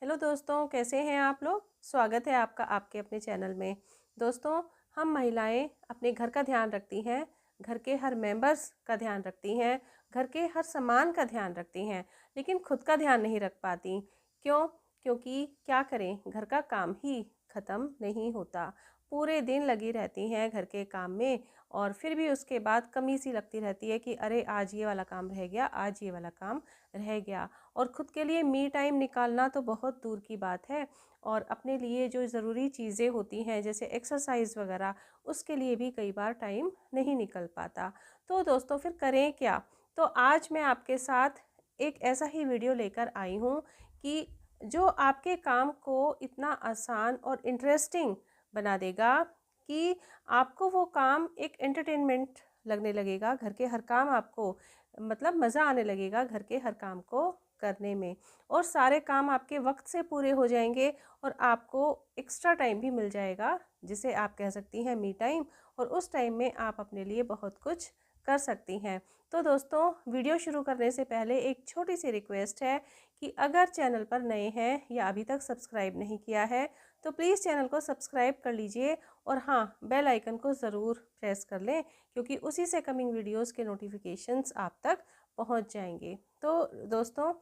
Hello दोस्तों, कैसे हैं आप लोग। स्वागत है आपका आपके अपने चैनल में। दोस्तों, हम महिलाएं अपने घर का ध्यान रखती हैं, घर के हर मेंबर्स का ध्यान रखती हैं, घर के हर सामान का ध्यान रखती हैं, लेकिन खुद का ध्यान नहीं रख पाती। क्यों? क्योंकि क्या करें, घर का काम ही ख़त्म नहीं होता। पूरे दिन लगी रहती हैं घर के काम में, और फिर भी उसके बाद कमी सी लगती रहती है कि अरे आज ये वाला काम रह गया, आज ये वाला काम रह गया। और ख़ुद के लिए मी टाइम निकालना तो बहुत दूर की बात है, और अपने लिए जो ज़रूरी चीज़ें होती हैं जैसे एक्सरसाइज वगैरह, उसके लिए भी कई बार टाइम नहीं निकल पाता। तो दोस्तों, फिर करें क्या? तो आज मैं आपके साथ एक ऐसा ही वीडियो लेकर आई हूँ कि जो आपके काम को इतना आसान और इंटरेस्टिंग बना देगा कि आपको वो काम एक एंटरटेनमेंट लगने लगेगा। घर के हर काम आपको मतलब मज़ा आने लगेगा घर के हर काम को करने में, और सारे काम आपके वक्त से पूरे हो जाएंगे, और आपको एक्स्ट्रा टाइम भी मिल जाएगा जिसे आप कह सकती हैं मी टाइम। और उस टाइम में आप अपने लिए बहुत कुछ कर सकती हैं। तो दोस्तों, वीडियो शुरू करने से पहले एक छोटी सी रिक्वेस्ट है कि अगर चैनल पर नए हैं या अभी तक सब्सक्राइब नहीं किया है तो प्लीज़ चैनल को सब्सक्राइब कर लीजिए, और हाँ, बेल आइकन को ज़रूर प्रेस कर लें, क्योंकि उसी से कमिंग वीडियोस के नोटिफिकेशंस आप तक पहुंच जाएंगे। तो दोस्तों,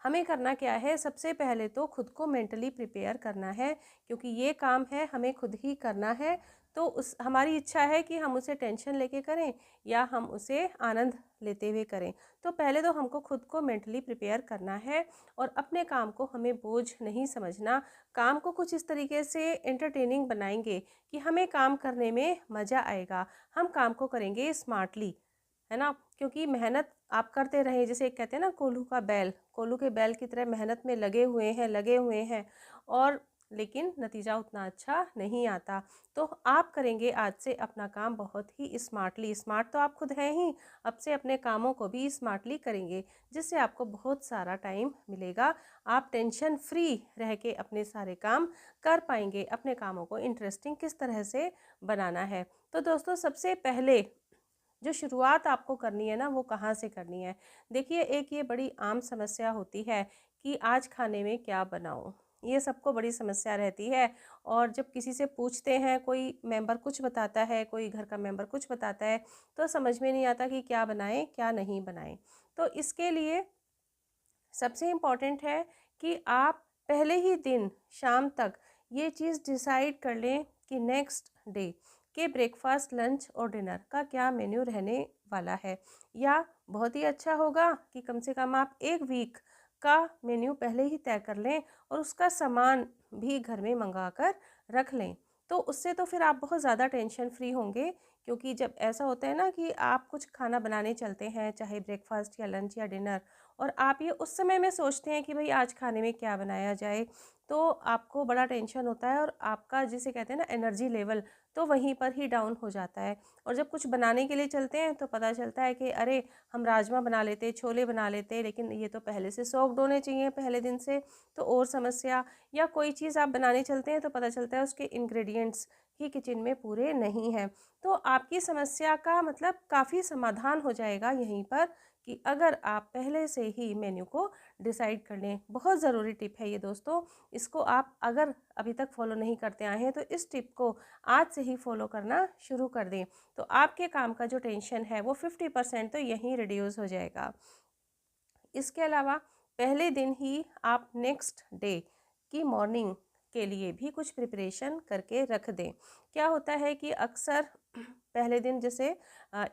हमें करना क्या है, सबसे पहले तो खुद को मेंटली प्रिपेयर करना है, क्योंकि ये काम है हमें खुद ही करना है। तो उस हमारी इच्छा है कि हम उसे टेंशन लेके करें या हम उसे आनंद लेते हुए करें। तो पहले तो हमको खुद को मेंटली प्रिपेयर करना है, और अपने काम को हमें बोझ नहीं समझना। काम को कुछ इस तरीके से एंटरटेनिंग बनाएंगे कि हमें काम करने में मज़ा आएगा। हम काम को करेंगे स्मार्टली, है ना। क्योंकि मेहनत आप करते रहे, जैसे कहते हैं ना, कोल्हू का बैल, कोल्हू के बैल की तरह मेहनत में लगे हुए हैं, और लेकिन नतीजा उतना अच्छा नहीं आता। तो आप करेंगे आज से अपना काम बहुत ही स्मार्टली। स्मार्ट तो आप खुद हैं ही, अब से अपने कामों को भी स्मार्टली करेंगे, जिससे आपको बहुत सारा टाइम मिलेगा। आप टेंशन फ्री रह के अपने सारे काम कर पाएंगे। अपने कामों को इंटरेस्टिंग किस तरह से बनाना है, तो दोस्तों सबसे पहले जो शुरुआत आपको करनी है ना, वो कहाँ से करनी है। देखिए, एक ये बड़ी आम समस्या होती है कि आज खाने में क्या बनाऊँ, ये सबको बड़ी समस्या रहती है। और जब किसी से पूछते हैं, कोई मेंबर कुछ बताता है, कोई घर का मेंबर कुछ बताता है, तो समझ में नहीं आता कि क्या बनाएं क्या नहीं बनाएं। तो इसके लिए सबसे इम्पॉर्टेंट है कि आप पहले ही दिन शाम तक ये चीज़ डिसाइड कर लें कि नेक्स्ट डे के ब्रेकफास्ट, लंच और डिनर का क्या मेन्यू रहने वाला है। या बहुत ही अच्छा होगा कि कम से कम आप एक वीक का मेन्यू पहले ही तय कर लें, और उसका सामान भी घर में मंगा कर रख लें। तो उससे तो फिर आप बहुत ज़्यादा टेंशन फ्री होंगे, क्योंकि जब ऐसा होता है ना कि आप कुछ खाना बनाने चलते हैं, चाहे ब्रेकफास्ट या लंच या डिनर, और आप ये उस समय में सोचते हैं कि भाई आज खाने में क्या बनाया जाए, तो आपको बड़ा टेंशन होता है, और आपका जिसे कहते हैं ना एनर्जी लेवल, तो वहीं पर ही डाउन हो जाता है। और जब कुछ बनाने के लिए चलते हैं तो पता चलता है कि अरे, हम राजमा बना लेते, छोले बना लेते, लेकिन ये तो पहले से सॉक्ड होने चाहिए पहले दिन से, तो और समस्या। या कोई चीज़ आप बनाने चलते हैं तो पता चलता है उसके इंग्रेडिएंट्स ही किचन में पूरे नहीं हैं। तो आपकी समस्या का मतलब काफ़ी समाधान हो जाएगा यहीं पर, कि अगर आप पहले से ही मेन्यू को डिसाइड कर लें। बहुत ज़रूरी टिप है ये दोस्तों, इसको आप अगर अभी तक फॉलो नहीं करते आए हैं तो इस टिप को आज से ही फॉलो करना शुरू कर दें। तो आपके काम का जो टेंशन है वो 50% तो यहीं रिड्यूस हो जाएगा। इसके अलावा पहले दिन ही आप नेक्स्ट डे की मॉर्निंग के लिए भी कुछ प्रिपरेशन करके रख दें। क्या होता है कि अक्सर पहले दिन जैसे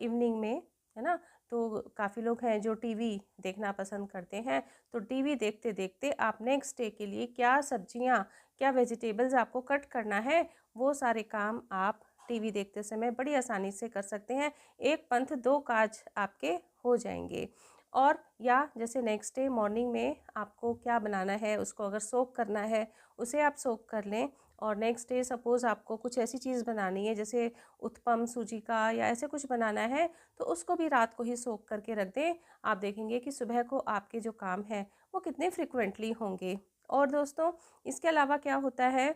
इवनिंग में, है ना, तो काफ़ी लोग हैं जो टीवी देखना पसंद करते हैं। तो टीवी देखते देखते आप नेक्स्ट डे के लिए क्या सब्जियां, क्या वेजिटेबल्स आपको कट करना है, वो सारे काम आप टीवी देखते समय बड़ी आसानी से कर सकते हैं। एक पंथ दो काज आपके हो जाएंगे। और या जैसे नेक्स्ट डे मॉर्निंग में आपको क्या बनाना है, उसको अगर सोक करना है उसे आप सोक कर लें। और नेक्स्ट डे सपोज़ आपको कुछ ऐसी चीज़ बनानी है जैसे उत्पम सूजी का या ऐसे कुछ बनाना है, तो उसको भी रात को ही सोक करके रख दें। आप देखेंगे कि सुबह को आपके जो काम हैं वो कितने फ्रिक्वेंटली होंगे। और दोस्तों, इसके अलावा क्या होता है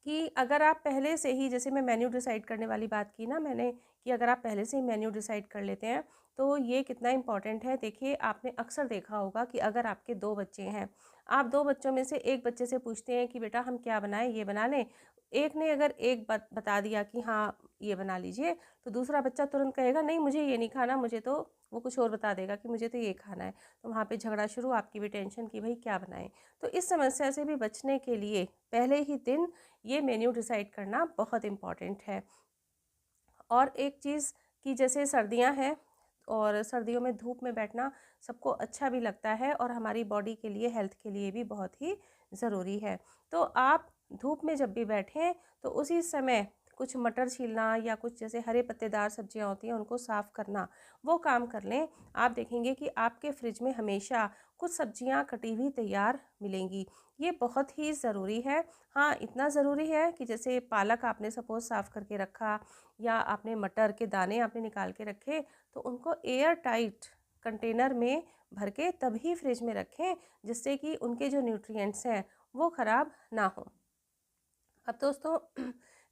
कि अगर आप पहले से ही, जैसे मैं मेन्यू डिसाइड करने वाली बात की ना मैंने, कि अगर आप पहले से ही मेन्यू डिसाइड कर लेते हैं तो ये कितना इम्पॉर्टेंट है। देखिए, आपने अक्सर देखा होगा कि अगर आपके 2 बच्चे हैं, आप 2 बच्चों में से एक बच्चे से पूछते हैं कि बेटा हम क्या बनाएं, ये बना लें। एक ने अगर एक बात बता दिया कि हाँ ये बना लीजिए, तो दूसरा बच्चा तुरंत कहेगा नहीं मुझे ये नहीं खाना, मुझे तो वो कुछ और बता देगा कि मुझे तो ये खाना है। तो वहाँ पे झगड़ा शुरू, आपकी भी टेंशन कि भाई क्या बनाएं। तो इस समस्या से भी बचने के लिए पहले ही दिन ये मेन्यू डिसाइड करना बहुत इम्पॉर्टेंट है। और एक चीज़ कि जैसे सर्दियां हैं और सर्दियों में धूप में बैठना सबको अच्छा भी लगता है और हमारी बॉडी के लिए, हेल्थ के लिए भी बहुत ही ज़रूरी है। तो आप धूप में जब भी बैठें तो उसी समय कुछ मटर छीलना या कुछ जैसे हरे पत्तेदार सब्जियां होती हैं उनको साफ़ करना, वो काम कर लें। आप देखेंगे कि आपके फ्रिज में हमेशा कुछ सब्जियां कटी हुई तैयार मिलेंगी। ये बहुत ही ज़रूरी है। हाँ, इतना ज़रूरी है कि जैसे पालक आपने सपोज़ साफ़ करके रखा या आपने मटर के दाने आपने निकाल के रखे, तो उनको एयर टाइट कंटेनर में भर के तभी फ्रिज में रखें, जिससे कि उनके जो न्यूट्रिएंट्स हैं वो ख़राब ना हो। अब दोस्तों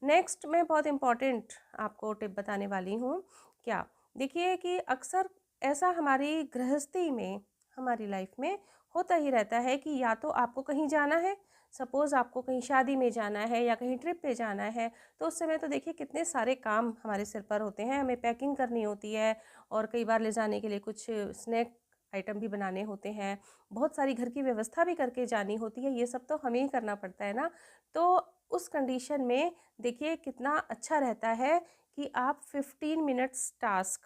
नेक्स्ट मैं बहुत इम्पॉर्टेंट आपको टिप बताने वाली हूँ। क्या, देखिए कि अक्सर ऐसा हमारी गृहस्थी में, हमारी लाइफ में होता ही रहता है कि या तो आपको कहीं जाना है, सपोज़ आपको कहीं शादी में जाना है या कहीं ट्रिप पे जाना है, तो उस समय तो देखिए कितने सारे काम हमारे सिर पर होते हैं। हमें पैकिंग करनी होती है और कई बार ले जाने के लिए कुछ स्नैक आइटम भी बनाने होते हैं, बहुत सारी घर की व्यवस्था भी करके जानी होती है, ये सब तो हमें ही करना पड़ता है ना। तो उस कंडीशन में देखिए कितना अच्छा रहता है कि आप 15 मिनट्स टास्क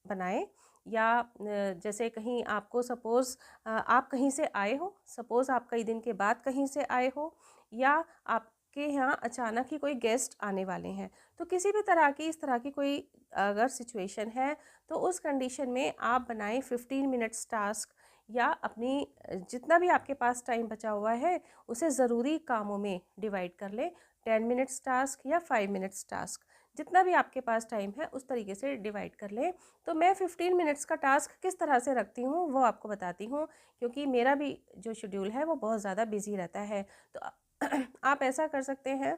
बनाएं। या जैसे कहीं आपको सपोज़ आप कहीं से आए हो, सपोज़ आप कई दिन के बाद कहीं से आए हो, या आपके यहाँ अचानक ही कोई गेस्ट आने वाले हैं, तो किसी भी तरह की इस तरह की कोई अगर सिचुएशन है तो उस कंडीशन में आप बनाएं 15 मिनट्स टास्क। या अपनी जितना भी आपके पास टाइम बचा हुआ है उसे ज़रूरी कामों में डिवाइड कर लें। 10 मिनट्स टास्क या 5 मिनट्स टास्क, जितना भी आपके पास टाइम है उस तरीके से डिवाइड कर लें। तो मैं 15 मिनट्स का टास्क किस तरह से रखती हूँ वो आपको बताती हूँ, क्योंकि मेरा भी जो शेड्यूल है वो बहुत ज़्यादा बिजी रहता है। तो आप ऐसा कर सकते हैं।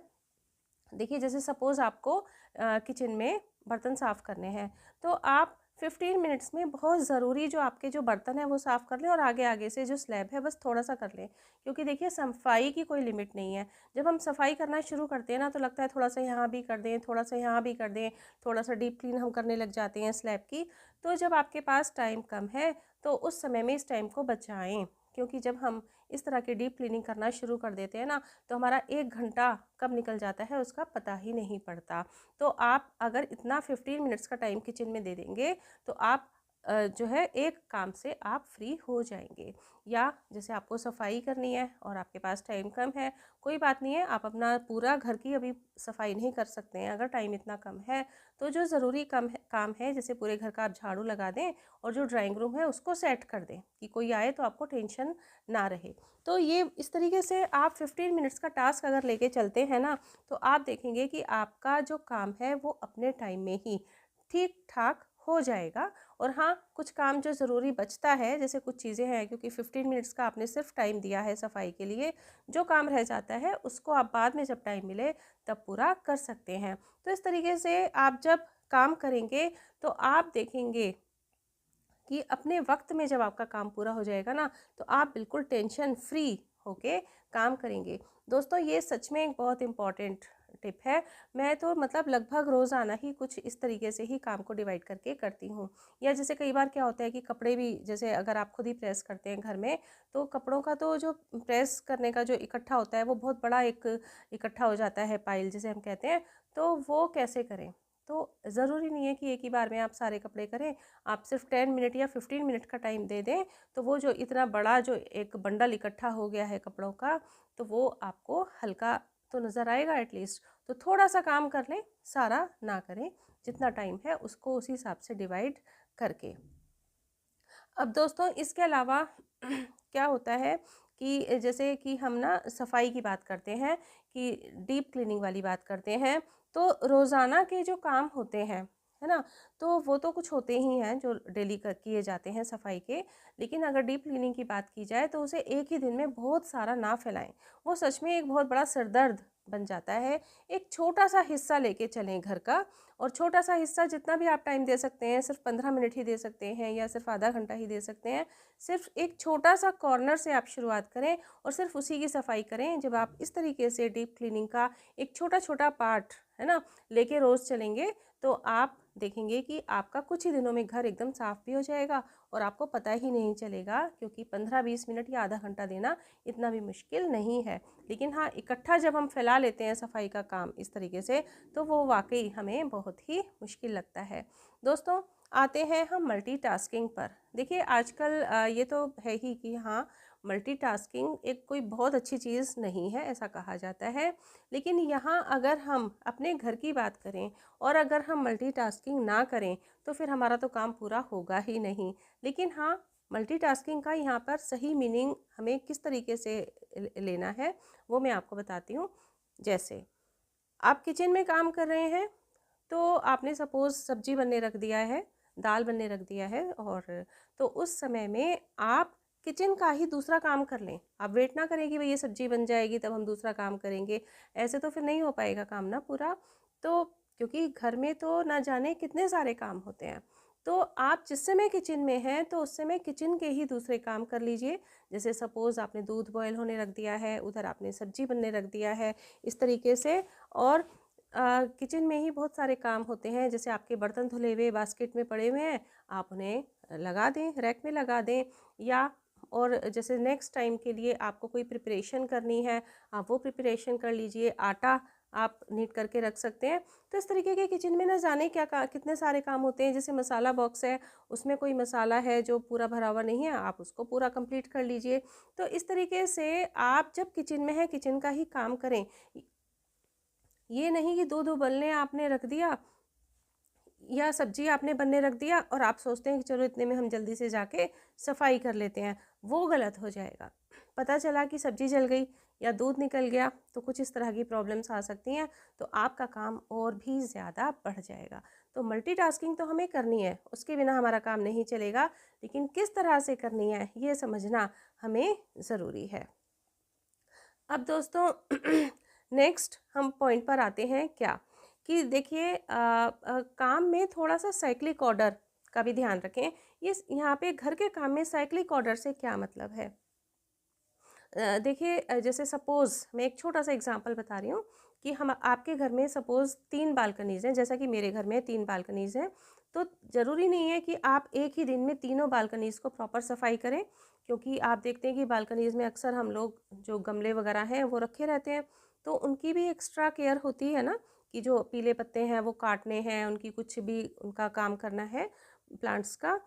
देखिए, जैसे सपोज़ आपको किचन में बर्तन साफ़ करने हैं, तो आप 15 मिनट्स में बहुत ज़रूरी जो आपके जो बर्तन हैं वो साफ़ कर लें और आगे आगे से जो स्लैब है बस थोड़ा सा कर लें, क्योंकि देखिए सफाई की कोई लिमिट नहीं है। जब हम सफाई करना शुरू करते हैं ना तो लगता है थोड़ा सा यहाँ भी कर दें, थोड़ा सा यहाँ भी कर दें, थोड़ा सा डीप क्लीन हम करने लग जाते हैं स्लैब की। तो जब आपके पास टाइम कम है तो उस समय में इस टाइम को बचाएं, क्योंकि जब हम इस तरह की डीप क्लीनिंग करना शुरू कर देते हैं ना तो हमारा 1 घंटा कब निकल जाता है उसका पता ही नहीं पड़ता। तो आप अगर इतना 15 मिनट्स का टाइम किचन में दे देंगे तो आप जो है एक काम से आप फ्री हो जाएंगे। या जैसे आपको सफाई करनी है और आपके पास टाइम कम है, कोई बात नहीं है, आप अपना पूरा घर की अभी सफाई नहीं कर सकते हैं अगर टाइम इतना कम है, तो जो ज़रूरी काम है जैसे पूरे घर का आप झाड़ू लगा दें और जो ड्राइंग रूम है उसको सेट कर दें कि कोई आए तो आपको टेंशन ना रहे। तो ये इस तरीके से आप 15 मिनट्स का टास्क अगर लेके चलते हैं ना तो आप देखेंगे कि आपका जो काम है वो अपने टाइम में ही ठीक ठाक हो जाएगा। और हाँ, कुछ काम जो ज़रूरी बचता है, जैसे कुछ चीज़ें हैं, क्योंकि 15 मिनट्स का आपने सिर्फ टाइम दिया है सफाई के लिए, जो काम रह जाता है उसको आप बाद में जब टाइम मिले तब पूरा कर सकते हैं। तो इस तरीके से आप जब काम करेंगे तो आप देखेंगे कि अपने वक्त में जब आपका काम पूरा हो जाएगा ना तो आप बिल्कुल टेंशन फ्री होके काम करेंगे। दोस्तों, ये सच में एक बहुत इम्पॉर्टेंट टिप है। मैं तो मतलब लगभग रोज़ाना ही कुछ इस तरीके से ही काम को डिवाइड करके करती हूँ। या जैसे कई बार क्या होता है कि कपड़े भी, जैसे अगर आप खुद ही प्रेस करते हैं घर में, तो कपड़ों का तो जो प्रेस करने का जो इकट्ठा होता है वो बहुत बड़ा एक इकट्ठा हो जाता है, पाइल जिसे हम कहते हैं। तो वो कैसे करें? तो ज़रूरी नहीं है कि एक ही बार में आप सारे कपड़े करें। आप सिर्फ 10 मिनट या 15 मिनट का टाइम दे दें तो वो जो इतना बड़ा जो एक बंडल इकट्ठा हो गया है कपड़ों का, तो वो आपको हल्का तो नज़र आएगा एटलीस्ट। तो थोड़ा सा काम कर लें, सारा ना करें, जितना टाइम है उसको उसी हिसाब से डिवाइड करके। अब दोस्तों, इसके अलावा क्या होता है कि जैसे कि हम ना सफाई की बात करते हैं, कि डीप क्लीनिंग वाली बात करते हैं, तो रोज़ाना के जो काम होते हैं, है ना, तो वो तो कुछ होते ही हैं जो डेली किए जाते हैं सफाई के। लेकिन अगर डीप क्लीनिंग की बात की जाए तो उसे एक ही दिन में बहुत सारा ना फैलाएं, वो सच में एक बहुत बड़ा सिरदर्द बन जाता है। एक छोटा सा हिस्सा लेके चलें घर का, और छोटा सा हिस्सा जितना भी आप टाइम दे सकते हैं, सिर्फ 15 मिनट ही दे सकते हैं या सिर्फ आधा घंटा ही दे सकते हैं। सिर्फ एक छोटा सा कॉर्नर से आप शुरुआत करें और सिर्फ उसी की सफाई करें। जब आप इस तरीके से डीप क्लीनिंग का एक छोटा छोटा पार्ट है ना लेके रोज़ चलेंगे, तो आप देखेंगे कि आपका कुछ ही दिनों में घर एकदम साफ़ भी हो जाएगा और आपको पता ही नहीं चलेगा, क्योंकि 15-20 मिनट या आधा घंटा देना इतना भी मुश्किल नहीं है। लेकिन हाँ, इकट्ठा जब हम फैला लेते हैं सफाई का काम इस तरीके से, तो वो वाकई हमें बहुत ही मुश्किल लगता है। दोस्तों, आते हैं हम मल्टीटास्किंग पर। देखिए, आजकल ये तो है ही कि हाँ, मल्टीटास्किंग एक कोई बहुत अच्छी चीज़ नहीं है, ऐसा कहा जाता है। लेकिन यहाँ अगर हम अपने घर की बात करें और अगर हम मल्टीटास्किंग ना करें, तो फिर हमारा तो काम पूरा होगा ही नहीं। लेकिन हाँ, मल्टीटास्किंग का यहाँ पर सही मीनिंग हमें किस तरीके से लेना है, वो मैं आपको बताती हूँ। जैसे आप किचन में काम कर रहे हैं, तो आपने सपोज़ सब्जी बनने रख दिया है, दाल बनने रख दिया है, और तो उस समय में आप किचन का ही दूसरा काम कर लें। आप वेट ना करें कि भई ये सब्जी बन जाएगी तब हम दूसरा काम करेंगे, ऐसे तो फिर नहीं हो पाएगा काम ना पूरा। तो क्योंकि घर में तो ना जाने कितने सारे काम होते हैं, तो आप जिस समय किचन में हैं तो उस समय किचन के ही दूसरे काम कर लीजिए। जैसे सपोज़ आपने दूध बॉयल होने रख दिया है, उधर आपने सब्जी बनने रख दिया है, इस तरीके से। और किचन में ही बहुत सारे काम होते हैं, जैसे आपके बर्तन धुले हुए बास्केट में पड़े हुए हैं, आप उन्हें लगा दें, रैक में लगा दें। या और जैसे नेक्स्ट टाइम के लिए आपको कोई प्रिपरेशन करनी है, आप वो प्रिपरेशन कर लीजिए। आटा आप नीट करके रख सकते हैं। तो इस तरीके के किचन में ना जाने कितने सारे काम होते हैं। जैसे मसाला बॉक्स है, उसमें कोई मसाला है जो पूरा भरा हुआ नहीं है, आप उसको पूरा कंप्लीट कर लीजिए। तो इस तरीके से आप जब किचन में हैं, किचन का ही काम करें। ये नहीं कि दूध उबलने आपने रख दिया या सब्जी आपने बनने रख दिया और आप सोचते हैं कि चलो इतने में हम जल्दी से जाके सफाई कर लेते हैं, वो गलत हो जाएगा। पता चला कि सब्जी जल गई या दूध निकल गया, तो कुछ इस तरह की प्रॉब्लम्स आ सकती हैं, तो आपका काम और भी ज़्यादा बढ़ जाएगा। तो मल्टीटास्किंग तो हमें करनी है, उसके बिना हमारा काम नहीं चलेगा, लेकिन किस तरह से करनी है ये समझना हमें ज़रूरी है। अब दोस्तों नेक्स्ट हम पॉइंट पर आते हैं, क्या कि देखिए, काम में थोड़ा सा साइक्लिक ऑर्डर का भी ध्यान रखें। ये यहाँ पे घर के काम में साइक्लिक ऑर्डर से क्या मतलब है। देखिए, जैसे सपोज़ मैं एक छोटा सा एग्जांपल बता रही हूँ कि हम आपके घर में सपोज़ 3 बालकनीज़ हैं, जैसा कि मेरे घर में 3 बालकनीज़ हैं। तो ज़रूरी नहीं है कि आप एक ही दिन में तीनों बालकनीज़ को प्रॉपर सफाई करें, क्योंकि आप देखते हैं कि बालकनीज़ में अक्सर हम लोग जो गमले वगैरह हैं वो रखे रहते हैं, तो उनकी भी एक्स्ट्रा केयर होती है ना, कि जो पीले पत्ते हैं वो काटने हैं, उनकी कुछ भी उनका काम करना है प्लांट्स का।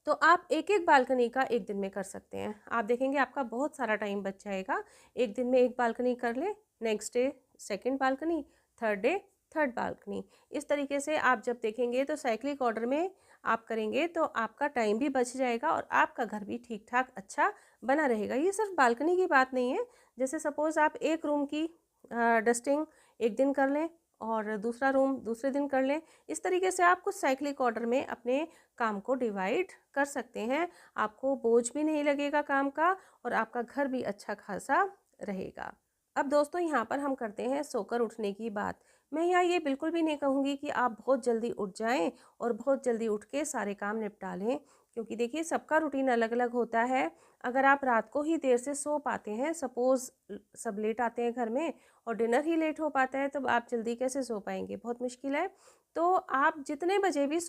तो आप एक-एक बालकनी का एक दिन में कर सकते हैं। आप देखेंगे आपका बहुत सारा टाइम बच जाएगा। एक दिन में एक बालकनी कर लें, next day second balcony, third day third balcony. इस तरीके से आप जब देखेंगे तो साइक्लिक ऑर्डर में आप करेंगे तो आपका टाइम भी बच जाएगा और आपका घर भी ठीक-ठाक अच्छा बना रहेगा। ये सिर्फ बालकनी की बात नहीं है। जैसे सपोज़ आप एक रूम की डस्टिंग एक दिन कर लें और दूसरा रूम दूसरे दिन कर लें। इस तरीके से आप कुछ साइक्लिक ऑर्डर में अपने काम को डिवाइड कर सकते हैं। आपको बोझ भी नहीं लगेगा काम का और आपका घर भी अच्छा खासा रहेगा। अब दोस्तों, यहाँ पर हम करते हैं सोकर उठने की बात। मैं यहाँ ये बिल्कुल भी नहीं कहूँगी कि आप बहुत जल्दी उठ जाएं और बहुत जल्दी उठ के सारे काम निपटा लें, क्योंकि देखिए सबका रूटीन अलग अलग होता है। अगर आप रात को ही देर से सो पाते हैं, सपोज़ सब लेट आते हैं घर में और डिनर ही लेट हो पाता है, तो आप जल्दी कैसे सो पाएंगे, बहुत मुश्किल है। तो आप जितने बजे भी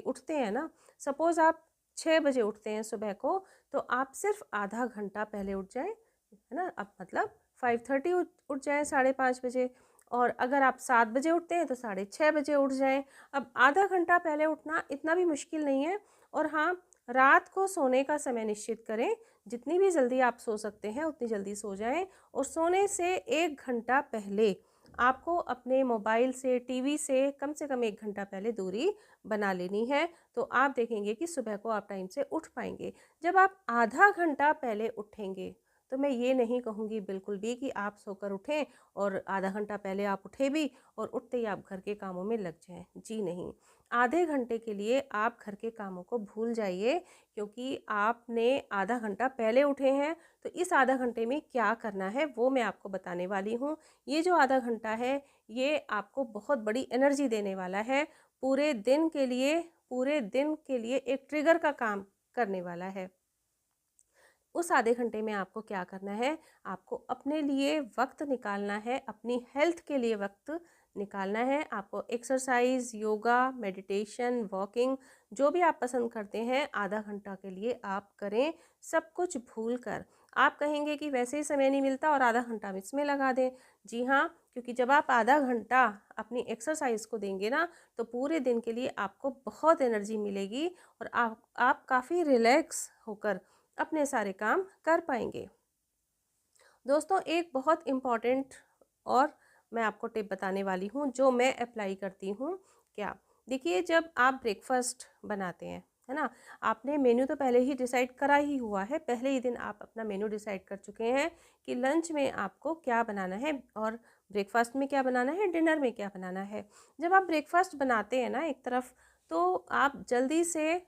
उठते हैं ना, सपोज़ आप 6 बजे उठते हैं सुबह को, तो आप सिर्फ आधा घंटा पहले उठ जाएं, है ना। अब मतलब 5:30 उठ जाएं, 5:30 बजे। और अगर आप 7 बजे उठते हैं तो 6:30 बजे उठ जाएं। अब आधा घंटा पहले उठना इतना भी मुश्किल नहीं है। और हाँ, रात को सोने का समय निश्चित करें। जितनी भी जल्दी आप सो सकते हैं उतनी जल्दी सो जाएं, और सोने से 1 घंटा पहले आपको अपने मोबाइल से, टीवी से कम 1 घंटा पहले दूरी बना लेनी है। तो आप देखेंगे कि सुबह को आप टाइम से उठ पाएंगे। जब आप आधा घंटा पहले उठेंगे तो मैं ये नहीं कहूँगी बिल्कुल भी कि आप सोकर उठें और आधा घंटा पहले आप उठे भी और उठते ही आप घर के कामों में लग जाएं। जी नहीं, आधे घंटे के लिए आप घर के कामों को भूल जाइए, क्योंकि आपने आधा घंटा पहले उठे हैं, तो इस आधा घंटे में क्या करना है वो मैं आपको बताने वाली हूँ। ये जो आधा घंटा है, ये आपको बहुत बड़ी एनर्जी देने वाला है। पूरे दिन के लिए एक ट्रिगर का काम करने वाला है। उस आधे घंटे में आपको क्या करना है, आपको अपने लिए वक्त निकालना है, अपनी हेल्थ के लिए वक्त निकालना है। आपको एक्सरसाइज, योगा, मेडिटेशन, वॉकिंग, जो भी आप पसंद करते हैं, आधा घंटा के लिए आप करें, सब कुछ भूल कर। आप कहेंगे कि वैसे ही समय नहीं मिलता और आधा घंटा हम इसमें लगा दें। जी हाँ, क्योंकि जब आप आधा घंटा अपनी एक्सरसाइज को देंगे ना, तो पूरे दिन के लिए आपको बहुत एनर्जी मिलेगी और आप काफ़ी रिलैक्स होकर अपने सारे काम कर पाएंगे। दोस्तों, एक बहुत इम्पॉर्टेंट और मैं आपको टिप बताने वाली हूँ जो मैं अप्लाई करती हूँ। क्या, देखिए, जब आप ब्रेकफास्ट बनाते हैं, है ना, आपने मेन्यू तो पहले ही डिसाइड करा ही हुआ है, पहले ही दिन आप अपना मेन्यू डिसाइड कर चुके हैं कि लंच में आपको क्या बनाना है और ब्रेकफास्ट में क्या बनाना है, डिनर में क्या बनाना है। जब आप ब्रेकफास्ट बनाते हैं ना एक तरफ, तो आप जल्दी से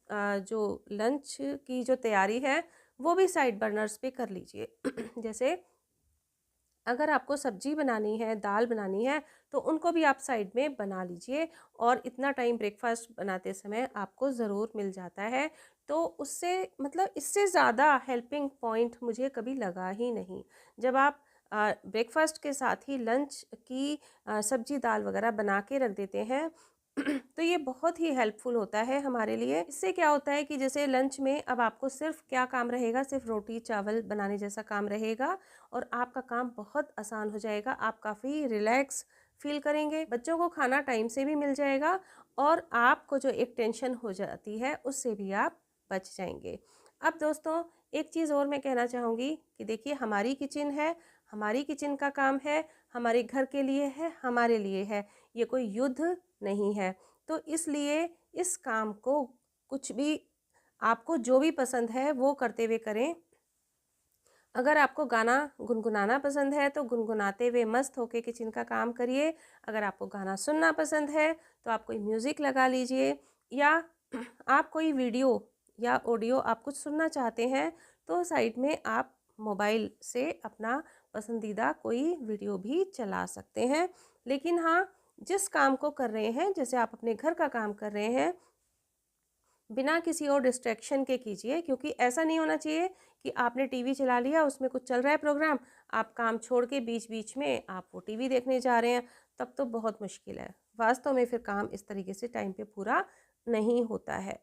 जो लंच की जो तैयारी है वो भी साइड बर्नर्स पे कर लीजिए। जैसे अगर आपको सब्जी बनानी है, दाल बनानी है, तो उनको भी आप साइड में बना लीजिए और इतना टाइम ब्रेकफास्ट बनाते समय आपको ज़रूर मिल जाता है। तो उससे मतलब इससे ज़्यादा हेल्पिंग पॉइंट मुझे कभी लगा ही नहीं। जब आप ब्रेकफास्ट के साथ ही लंच की सब्जी दाल वगैरह बना के रख देते हैं, तो ये बहुत ही हेल्पफुल होता है हमारे लिए। इससे क्या होता है कि जैसे लंच में अब आपको सिर्फ क्या काम रहेगा, सिर्फ रोटी चावल बनाने जैसा काम रहेगा और आपका काम बहुत आसान हो जाएगा। आप काफ़ी रिलैक्स फील करेंगे, बच्चों को खाना टाइम से भी मिल जाएगा और आपको जो एक टेंशन हो जाती है उससे भी आप बच जाएंगे। अब दोस्तों, एक चीज़ और मैं कहना चाहूँगी कि देखिए, हमारी किचन है, हमारी किचन का काम है, हमारे घर के लिए है, हमारे लिए है, ये कोई युद्ध नहीं है। तो इसलिए इस काम को कुछ भी, आपको जो भी पसंद है वो करते हुए करें। अगर आपको गाना गुनगुनाना पसंद है तो गुनगुनाते हुए मस्त होके किचन का काम करिए। अगर आपको गाना सुनना पसंद है तो आप कोई म्यूज़िक लगा लीजिए, या आप कोई वीडियो या ऑडियो आप कुछ सुनना चाहते हैं तो साइड में आप मोबाइल से अपना पसंदीदा कोई वीडियो भी चला सकते हैं। लेकिन हाँ, जिस काम को कर रहे हैं, जैसे आप अपने घर का काम कर रहे हैं, बिना किसी और डिस्ट्रैक्शन के कीजिए, क्योंकि ऐसा नहीं होना चाहिए कि आपने टीवी चला लिया, उसमें कुछ चल रहा है प्रोग्राम, आप काम छोड़ के बीच बीच में आप वो टीवी देखने जा रहे हैं, तब तो बहुत मुश्किल है। वास्तव में फिर काम इस तरीके से टाइम पे पूरा नहीं होता है।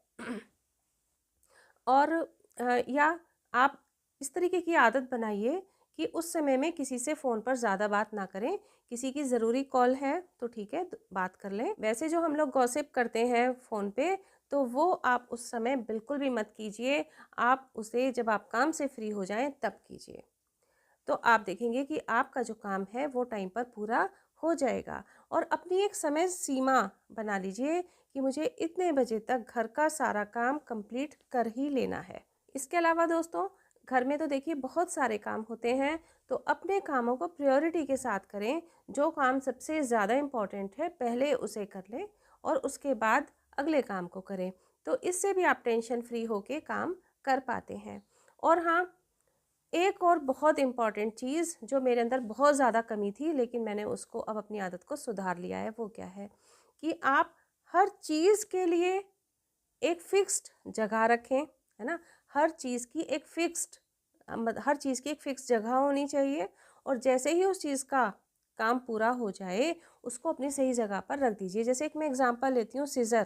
और या आप इस तरीके की आदत बनाइए कि उस समय में किसी से फ़ोन पर ज़्यादा बात ना करें। किसी की ज़रूरी कॉल है तो ठीक है, बात कर लें। वैसे जो हम लोग गॉसिप करते हैं फ़ोन पे, तो वो आप उस समय बिल्कुल भी मत कीजिए। आप उसे जब आप काम से फ्री हो जाएं तब कीजिए। तो आप देखेंगे कि आपका जो काम है वो टाइम पर पूरा हो जाएगा। और अपनी एक समय सीमा बना लीजिए कि मुझे इतने बजे तक घर का सारा काम कंप्लीट कर ही लेना है। इसके अलावा दोस्तों, घर में तो देखिए बहुत सारे काम होते हैं, तो अपने कामों को प्रायोरिटी के साथ करें। जो काम सबसे ज़्यादा इम्पोर्टेंट है पहले उसे कर लें और उसके बाद अगले काम को करें। तो इससे भी आप टेंशन फ्री होके काम कर पाते हैं। और हाँ, एक और बहुत इम्पॉर्टेंट चीज़ जो मेरे अंदर बहुत ज़्यादा कमी थी, लेकिन मैंने उसको अब अपनी आदत को सुधार लिया है, वो क्या है कि आप हर चीज़ के लिए एक फिक्स्ड जगह रखें, है ना। हर चीज़ की एक फिक्स जगह होनी चाहिए और जैसे ही उस चीज़ का काम पूरा हो जाए उसको अपनी सही जगह पर रख दीजिए। जैसे एक मैं एग्जांपल लेती हूँ, सीज़र,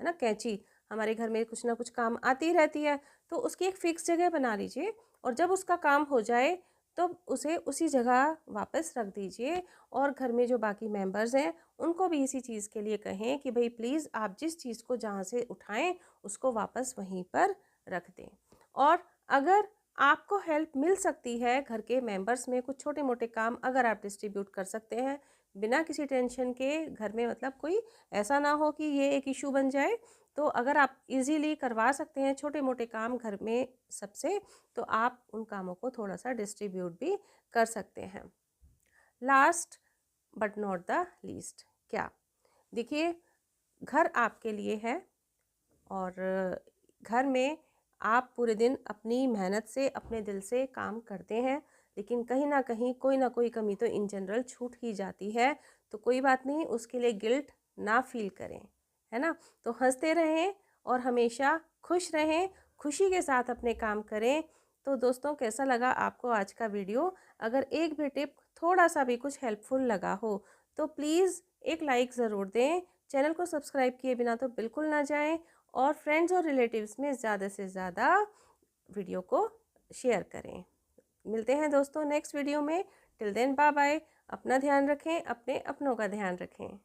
है ना, कैंची, हमारे घर में कुछ ना कुछ काम आती रहती है, तो उसकी एक फिक्स जगह बना लीजिए और जब उसका काम हो जाए तो उसे उसी जगह वापस रख दीजिए। और घर में जो बाकी मेंबर्स हैं उनको भी इसी चीज़ के लिए कहें कि भाई प्लीज़ आप जिस चीज़ को जहाँ से उठाएं उसको वापस वहीं पर रख दें। और अगर आपको हेल्प मिल सकती है घर के मेंबर्स में, कुछ छोटे मोटे काम अगर आप डिस्ट्रीब्यूट कर सकते हैं बिना किसी टेंशन के, घर में मतलब कोई ऐसा ना हो कि ये एक इशू बन जाए, तो अगर आप इजीली करवा सकते हैं छोटे मोटे काम घर में सबसे, तो आप उन कामों को थोड़ा सा डिस्ट्रीब्यूट भी कर सकते हैं। Last but not the least, क्या, देखिए घर आपके लिए है और घर में आप पूरे दिन अपनी मेहनत से अपने दिल से काम करते हैं, लेकिन कहीं ना कहीं कोई ना कोई कमी तो इन जनरल छूट ही जाती है। तो कोई बात नहीं, उसके लिए गिल्ट ना फील करें, है ना। तो हंसते रहें और हमेशा खुश रहें, खुशी के साथ अपने काम करें। तो दोस्तों, कैसा लगा आपको आज का वीडियो? अगर एक भी टिप थोड़ा सा भी कुछ हेल्पफुल लगा हो तो प्लीज़ एक लाइक ज़रूर दें। चैनल को सब्सक्राइब किए बिना तो बिल्कुल ना जाएं और फ्रेंड्स और रिलेटिव्स में ज़्यादा से ज़्यादा वीडियो को शेयर करें। मिलते हैं दोस्तों नेक्स्ट वीडियो में। Till then bye bye. अपना ध्यान रखें, अपने अपनों का ध्यान रखें।